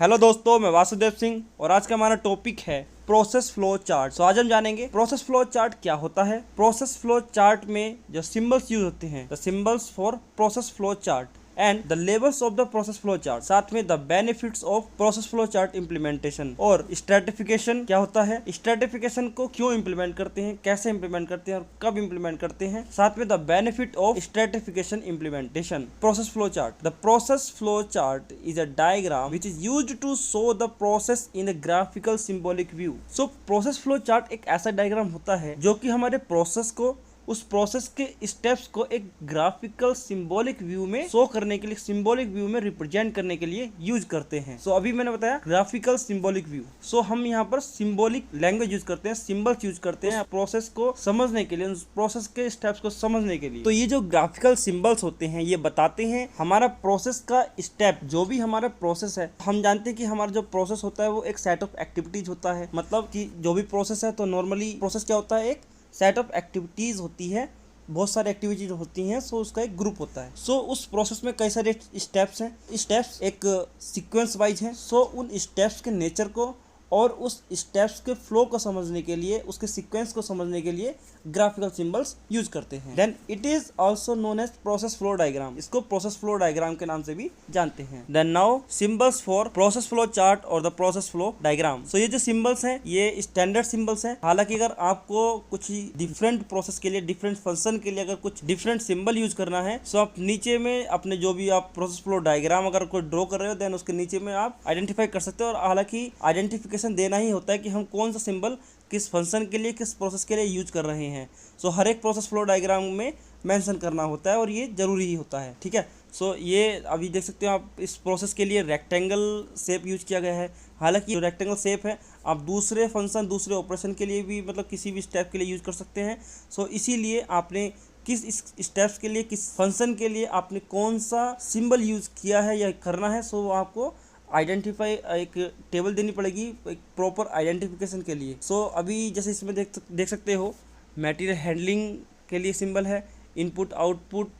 Hello दोस्तों, मैं वासुदेव सिंह और आज का हमारा टॉपिक है प्रोसेस फ्लो चार्ट। तो आज हम जानेंगे प्रोसेस फ्लो चार्ट क्या होता है। प्रोसेस फ्लो चार्ट में जो सिंबल्स यूज होते हैं, the symbols for process flow chart and the levels of the process flow chart, साथ में the benefits of process flow chart implementation. और स्ट्रेटिफिकेशन क्या होता है, स्ट्रेटिफिकेशन को क्यों इम्प्लीमेंट करते हैं, कैसे इम्प्लीमेंट करते हैं और कब इम्प्लीमेंट करते हैं, साथ में the benefit of stratification implementation. Process flow chart, the process flow chart is a diagram which is used to show the process in a graphical symbolic view. So process flow chart एक ऐसा diagram होता है जो कि हमारे process को, उस process के स्टेप्स को एक ग्राफिकल सिंबॉलिक व्यू में शो करने के लिए, सिंबॉलिक व्यू में रिप्रेजेंट करने के लिए यूज करते हैं। सो अभी मैंने बताया ग्राफिकल सिंबॉलिक व्यू। सो हम यहाँ पर सिंबॉलिक लैंग्वेज यूज करते हैं, सिंबल्स यूज करते हैं प्रोसेस को समझने के लिए, उस प्रोसेस के स्टेप्स को समझने के लिए। तो ये जो ग्राफिकल सिंबल्स होते हैं ये बताते हैं हमारा प्रोसेस का स्टेप, जो भी हमारा प्रोसेस है। हम जानते हैं कि हमारा जो प्रोसेस होता है वो एक सेट ऑफ एक्टिविटीज होता है। मतलब कि जो भी प्रोसेस है, तो नॉर्मली प्रोसेस क्या होता है, एक सेट ऑफ एक्टिविटीज होती है, बहुत सारी एक्टिविटीज होती हैं। सो उसका एक ग्रुप होता है। सो उस प्रोसेस में कई सारे स्टेप्स हैं, स्टेप्स एक सीक्वेंस वाइज हैं। सो उन स्टेप्स के नेचर को और उस स्टेप्स के फ्लो को समझने के लिए, उसके सीक्वेंस को समझने के लिए ग्राफिकल सिंबल्स यूज करते हैं। Then it is also known as process flow diagram. इसको प्रोसेस फ्लो डायग्राम के नाम से भी जानते हैं। Then now symbols for process flow chart और the process flow diagram. So ये जो सिंबल्स हैं ये स्टैंडर्ड सिंबल्स हैं। हालांकि अगर आपको कुछ डिफरेंट प्रोसेस के लिए, डिफरेंट फंक्शन के लिए अगर कुछ डिफरेंट सिंबल यूज करना है, सो आप नीचे में अपने जो भी आप प्रोसेस फ्लो डायग्राम अगर कोई ड्रॉ कर रहे हो, देन उसके नीचे में आप आइडेंटिफाई कर सकते हो। और हालांकि आइडेंटिफिकेशन देना ही होता है कि हम कौन सा सिंबल किस फंक्शन के लिए, किस प्रोसेस के लिए यूज कर रहे हैं। सो हर एक प्रोसेस फ्लो डायग्राम में मेंशन करना होता है और ये जरूरी ही होता है। ठीक है। सो ये अभी देख सकते हो आप, इस प्रोसेस के लिए रेक्टेंगल शेप यूज किया गया है। हालांकि जो रेक्टेंगल शेप है आप दूसरे फंक्शन, दूसरे ऑपरेशन के लिए भी, मतलब किसी भी स्टेप के लिए यूज कर सकते हैं। सो इसीलिए आपने किस स्टेप्स के लिए, किस फंक्शन के लिए आपने कौन सा सिंबल यूज किया है या करना है, सो वो आपको आइडेंटिफाई, एक टेबल देनी पड़ेगी एक प्रॉपर आइडेंटिफिकेशन के लिए। सो अभी जैसे इसमें देख सकते हो, मटेरियल हैंडलिंग के लिए सिंबल है, input output,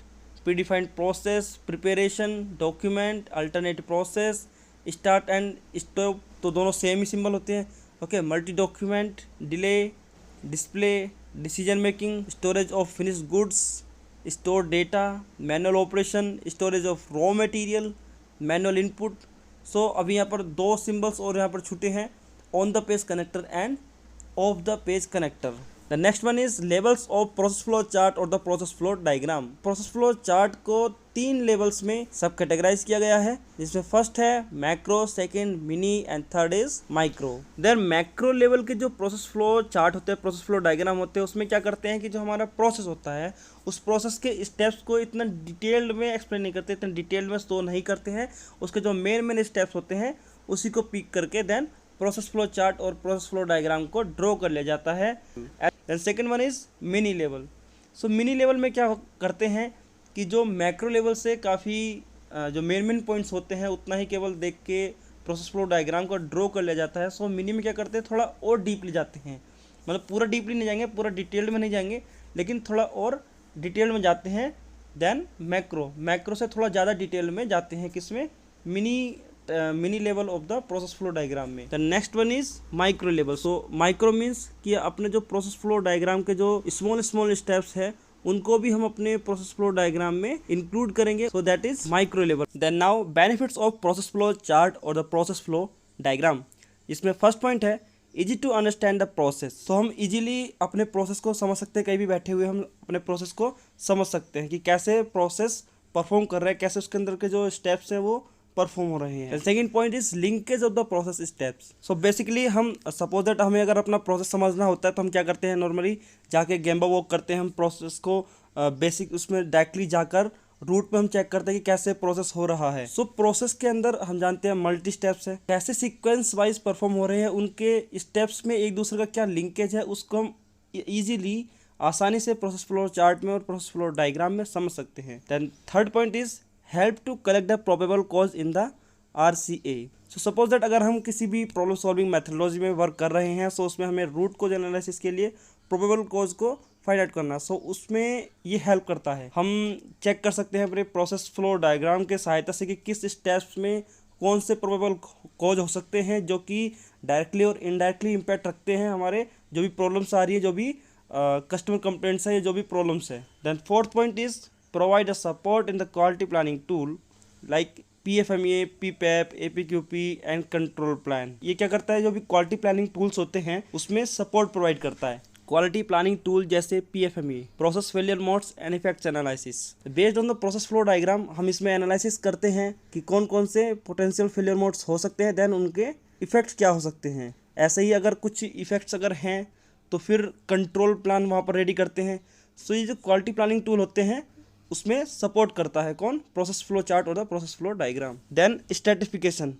predefined process, preparation, document, alternate process, start and stop, तो दोनों सेम ही सिंबल होते हैं। Okay. Multi document, delay, display, decision making, storage of finished goods, store data, manual operation, storage of raw material, manual input. So अभी यहाँ पर दो symbols और यहाँ पर छूटे हैं, on the page connector and off the page connector. The next one is levels of process flow chart और the process flow diagram. Process flow chart को 3 लेवल्स में सब कैटेगराइज किया गया है, जिसमें फर्स्ट है macro, second mini and third is micro. Then macro level के जो प्रोसेस फ्लो चार्ट होते हैं, प्रोसेस फ्लो डायग्राम होते हैं, उसमें क्या करते हैं कि जो हमारा प्रोसेस होता है उस प्रोसेस के स्टेप्स को इतना डिटेल्ड में एक्सप्लेन नहीं करते, इतना डिटेल्ड में स्टोर नहीं करते हैं। उसके जो मेन स्टेप्स होते हैं उसी को पिक करके देन प्रोसेस फ्लो चार्ट और प्रोसेस फ्लो डायग्राम को ड्रॉ कर लिया जाता है। And second one is mini level. So mini level में क्या करते हैं कि जो मैक्रो लेवल से काफ़ी जो मेन पॉइंट्स होते हैं उतना ही केवल देख के प्रोसेस फ्लो डायग्राम को ड्रॉ कर लिया जाता है। सो मिनी में क्या करते हैं, थोड़ा और डीपली जाते हैं, मतलब पूरा डीपली नहीं जाएंगे, पूरा डिटेल्ड में नहीं जाएंगे, लेकिन थोड़ा और डिटेल में जाते हैं। देन मैक्रो से थोड़ा ज़्यादा डिटेल में जाते हैं, किसमें, mini level of the process flow diagram में। The next one is micro level. So micro means कि अपने जो प्रोसेस फ्लो डायग्राम के जो स्मॉल स्टेप्स है उनको भी हम अपने प्रोसेस फ्लो डायग्राम में इंक्लूड करेंगे। So that is micro level. Then now benefits of process flow chart और द प्रोसेस फ्लो डायग्राम। इसमें फर्स्ट पॉइंट है easy to understand the process. तो हम इजीली अपने प्रोसेस को समझ सकते हैं, कहीं भी बैठे हुए हम अपने प्रोसेस को समझ सकते हैं कि कैसे प्रोसेस परफॉर्म कर रहा है, कैसे उसके अंदर के जो स्टेप्स है वो परफॉर्म हो रहे हैं। Second point is linkage of the process steps. So basically हम सपोज दैट हमें अगर अपना प्रोसेस समझना होता है तो हम क्या करते हैं, नॉर्मली जाके गेम्बा वॉक करते हैं, हम प्रोसेस को बेसिक उसमें डायरेक्टली जाकर रूट पे हम चेक करते हैं कि कैसे प्रोसेस हो रहा है। सो प्रोसेस के अंदर हम जानते हैं मल्टी स्टेप्स है, कैसे सीक्वेंस वाइज परफॉर्म हो रहे हैं, उनके स्टेप्स में एक दूसरे का क्या लिंकेज है, उसको हम इजीली, आसानी से प्रोसेस फ्लो चार्ट में और प्रोसेस फ्लो डायग्राम में समझ सकते हैं। Then third point is help to collect the probable cause in the RCA। So suppose that अगर हम किसी भी प्रॉब्लम सॉल्विंग मेथोडोलॉजी में वर्क कर रहे हैं, सो उसमें हमें रूट कोज एनालिसिस के लिए प्रोबेबल कॉज को फाइंड आउट करना, सो उसमें ये हेल्प करता है। हम चेक कर सकते हैं अपने प्रोसेस फ्लो डायग्राम के सहायता से कि किस स्टेप्स में कौन से प्रोबेबल कॉज हो सकते हैं जो कि डायरेक्टली और इनडायरेक्टली इम्पैक्ट रखते हैं हमारे जो भी प्रॉब्लम्स आ रही है, जो भी कस्टमर कंप्लेंट्स है, जो भी प्रॉब्लम्स है। Then fourth point is provide a support in the quality planning tool like PFMEA, PPAP, APQP and control plan. ये क्या करता है, जो भी क्वालिटी प्लानिंग टूल्स होते हैं उसमें सपोर्ट प्रोवाइड करता है। क्वालिटी प्लानिंग टूल जैसे PFMEA, process failure modes and effects analysis. Based on the process flow diagram हम इसमें एनालिसिस करते हैं कि कौन कौन से पोटेंशियल फेलियर मोड्स हो सकते हैं, देन उनके इफेक्ट्स क्या हो सकते हैं। ऐसे ही अगर कुछ इफेक्ट्स अगर हैं तो फिर कंट्रोल प्लान वहाँ पर रेडी करते हैं। सो ये जो क्वालिटी प्लानिंग टूल होते हैं उसमें सपोर्ट करता है कौन, प्रोसेस फ्लो चार्ट और the process flow diagram. Then stratification.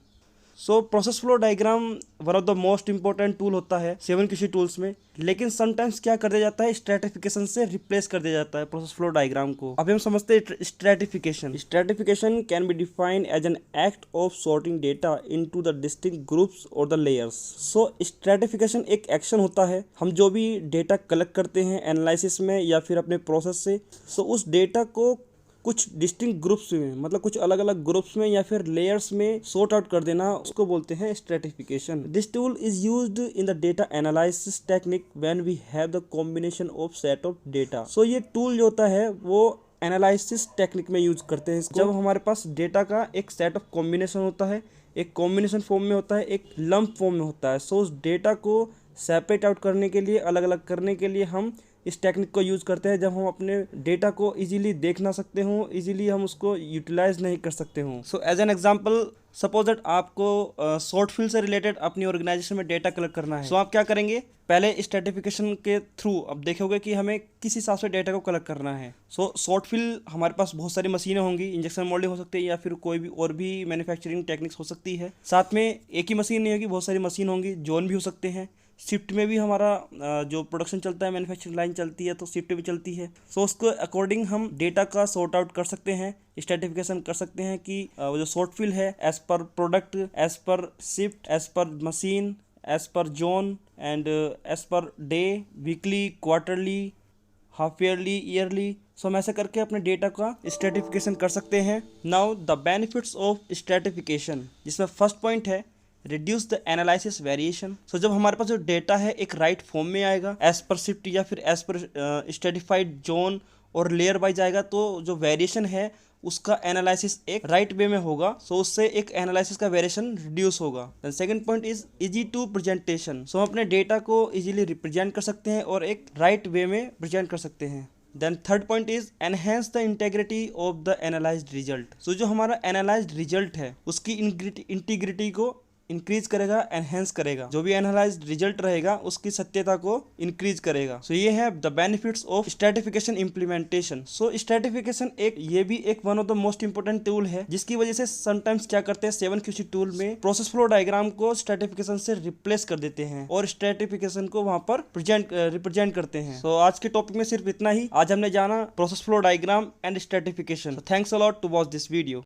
So process flow diagram one of the most important tool होता है 7QC टूल्स में, लेकिन समटाइम्स क्या कर दिया जाता है, स्ट्रेटिफिकेशन से रिप्लेस कर दिया जाता है प्रोसेस फ्लो डायग्राम को। अभी हम समझते हैं stratification. Stratification can be defined as an act of sorting data into the distinct groups और द लेयर्स। सो स्ट्रेटिफिकेशन एक एक्शन होता है, हम जो भी डेटा कलेक्ट करते हैं एनालिसिस में या फिर अपने प्रोसेस से, सो उस डेटा को कुछ डिस्टिंक्ट ग्रुप्स में, मतलब कुछ अलग अलग ग्रुप्स में या फिर लेयर्स में सॉर्ट आउट कर देना, उसको बोलते हैं stratification. This tool is used in the data analysis technique when we have the combination of set of data. So ये टूल जो होता है वो एनालिसिस टेक्निक में यूज करते हैं इसको, जब हमारे पास डेटा का एक सेट ऑफ कॉम्बिनेशन होता है, एक कॉम्बिनेशन फॉर्म में होता है, एक लंप फॉर्म में होता है। सो उस डेटा को सेपरेट आउट करने के लिए, अलग अलग करने के लिए हम इस टेक्निक को यूज़ करते हैं, जब हम अपने डेटा को इजीली देख ना सकते हों, इजीली हम उसको यूटिलाइज नहीं कर सकते हों। So as an example, suppose that आपको शॉर्ट फील्ड से रिलेटेड अपनी ऑर्गेनाइजेशन में डेटा कलेक्ट करना है। सो आप क्या करेंगे, पहले स्ट्रेटिफिकेशन के थ्रू अब देखोगे कि हमें किस हिसाब से डेटा को कलेक्ट करना है। सो शॉर्ट फील्ड हमारे पास बहुत सारी मशीनें होंगी, इंजेक्शन मोल्डिंग हो सकती है या फिर कोई भी और भी मैन्युफैक्चरिंग टेक्निक्स हो सकती है। साथ में एक ही मशीन नहीं होगी, बहुत सारी मशीन होंगी, जोन भी हो सकते हैं। शिफ्ट में भी हमारा जो प्रोडक्शन चलता है, मैन्युफैक्चरिंग लाइन चलती है, तो शिफ्ट भी चलती है। सो उसको अकॉर्डिंग हम डेटा का सॉर्ट आउट कर सकते हैं, स्ट्रेटिफिकेशन कर सकते हैं कि वो जो शॉर्ट फील्ड है as per product, as per shift, as per machine, as per zone and as per day, weekly, quarterly, half yearly, yearly. So हम ऐसे करके अपने डेटा का स्ट्रेटिफिकेशन कर सकते हैं। Now the benefits of stratification, जिसमें फर्स्ट पॉइंट है रिड्यूस द एनालिसिस वेरिएशन। सो जब हमारे पास जो डेटा है एक राइट फॉर्म में आएगा, एज पर शिफ्ट या फिर एज पर स्ट्रेटिफाइड जोन और लेयर वाइज आएगा, तो जो वेरिएशन है उसका एनालिसिस एक राइट वे में होगा। सो उससे एक एनालिसिस का वेरिएशन रिड्यूस होगा। Then second point is easy to presentation. So हम अपने डेटा को इजीली रिप्रेजेंट कर सकते हैं और एक राइट वे में प्रेजेंट कर सकते हैं। Then third point is enhance the integrity of the analysed result. So जो हमारा एनालाइज्ड रिजल्ट है उसकी इंटीग्रिटी को इंक्रीज करेगा, एनहेंस करेगा। जो भी एनालाइज्ड रिजल्ट रहेगा उसकी सत्यता को इंक्रीज करेगा। सो ये है the benefits of stratification implementation. So stratification ये भी एक one of the most important tool है, जिसकी वजह से समटाइम्स क्या करते हैं 7QC टूल में प्रोसेस फ्लो डायग्राम को स्ट्रेटिफिकेशन से रिप्लेस कर देते हैं और स्ट्रेटिफिकेशन को वहां पर रिप्रेजेंट करते हैं। सो आज के टॉपिक में सिर्फ इतना ही। आज हमने जाना process flow diagram and stratification. Thanks a lot to watch this video.